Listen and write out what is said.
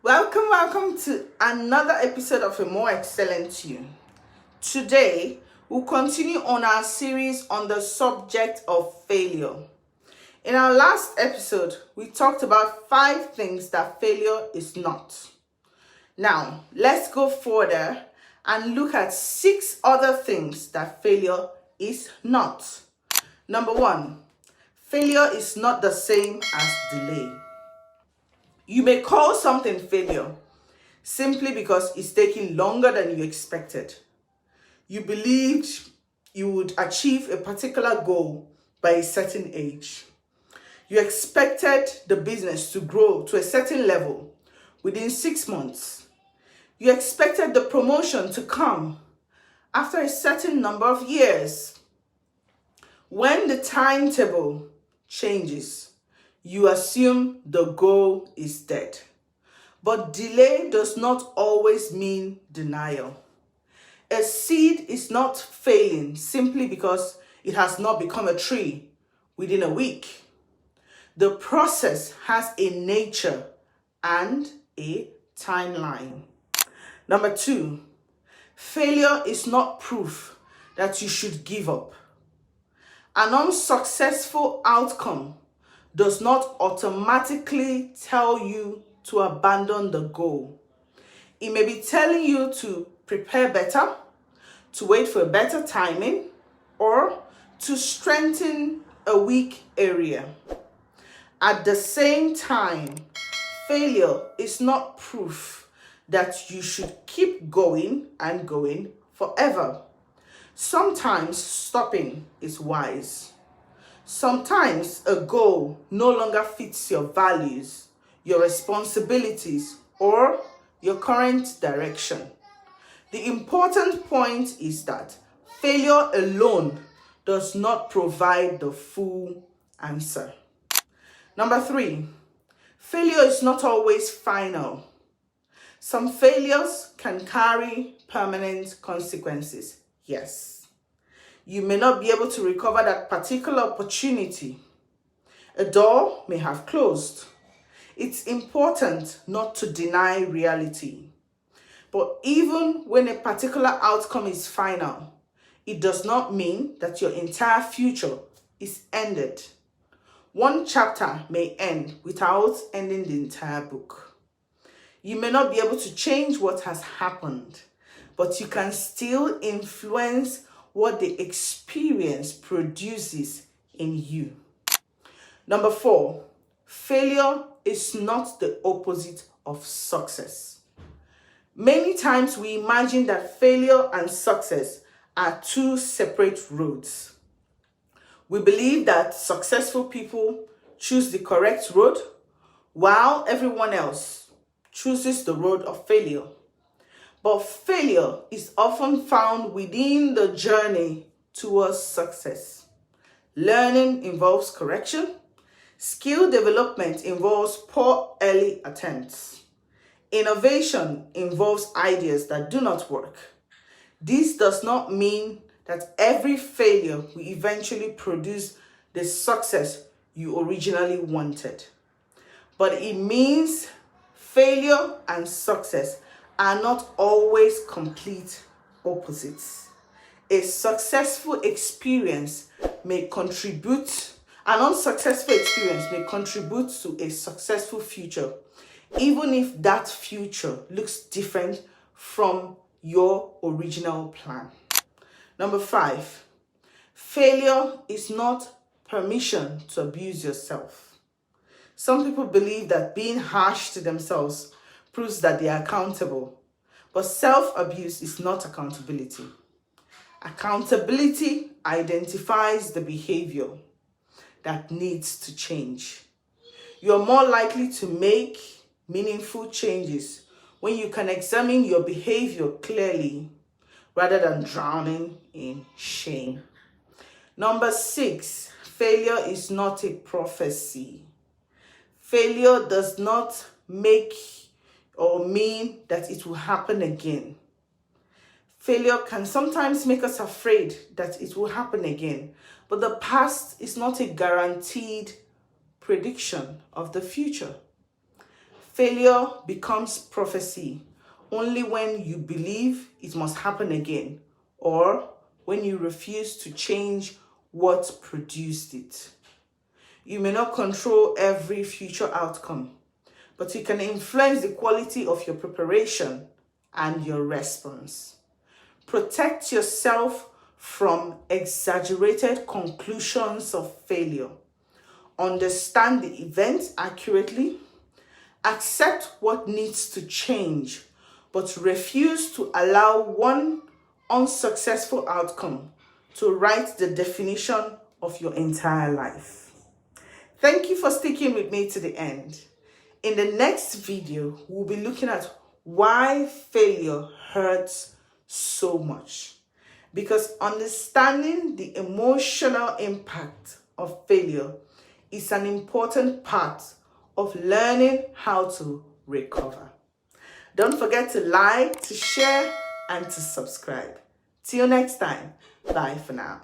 Welcome to another episode of A More Excellent You. Today, we'll continue on our series on the subject of failure. In our last episode, we talked about 5 things that failure is not. Now, let's go further and look at 6 other things that failure is not. Number 1, failure is not the same as delay. You may call something failure simply because it's taking longer than you expected. You believed you would achieve a particular goal by a certain age. You expected the business to grow to a certain level within 6 months. You expected the promotion to come after a certain number of years. When the timetable changes, you assume the goal is dead. But delay does not always mean denial. A seed is not failing simply because it has not become a tree within a week. The process has a nature and a timeline. Number 2, failure is not proof that you should give up. An unsuccessful outcome does not automatically tell you to abandon the goal. It may be telling you to prepare better, to wait for better timing, or to strengthen a weak area. At the same time, failure is not proof that you should keep going and going forever. Sometimes stopping is wise. Sometimes a goal no longer fits your values, your responsibilities, or your current direction. The important point is that failure alone does not provide the full answer. Number 3, failure is not always final. Some failures can carry permanent consequences. Yes. You may not be able to recover that particular opportunity. A door may have closed. It's important not to deny reality. But even when a particular outcome is final, it does not mean that your entire future is ended. One chapter may end without ending the entire book. You may not be able to change what has happened, but you can still influence what the experience produces in you. Number 4, failure is not the opposite of success. Many times we imagine that failure and success are 2 separate roads. We believe that successful people choose the correct road, while everyone else chooses the road of failure. But failure is often found within the journey towards success. Learning involves correction. Skill development involves poor early attempts. Innovation involves ideas that do not work. This does not mean that every failure will eventually produce the success you originally wanted. But it means failure and success are not always complete opposites. A successful experience may contribute, an unsuccessful experience may contribute to a successful future, even if that future looks different from your original plan. Number 5, failure is not permission to abuse yourself. Some people believe that being harsh to themselves proves that they are accountable, but self-abuse is not accountability. Accountability identifies the behavior that needs to change. You're more likely to make meaningful changes when you can examine your behavior clearly rather than drowning in shame. Number 6, failure is not a prophecy. Failure does not make or mean that it will happen again. Failure can sometimes make us afraid that it will happen again, but the past is not a guaranteed prediction of the future. Failure becomes prophecy only when you believe it must happen again, or when you refuse to change what produced it. You may not control every future outcome, but you can influence the quality of your preparation and your response. Protect yourself from exaggerated conclusions of failure. Understand the event accurately. Accept what needs to change, but refuse to allow one unsuccessful outcome to write the definition of your entire life. Thank you for sticking with me to the end. In the next video, we'll be looking at why failure hurts so much. Because understanding the emotional impact of failure is an important part of learning how to recover. Don't forget to like, to share, and to subscribe. Till next time, bye for now.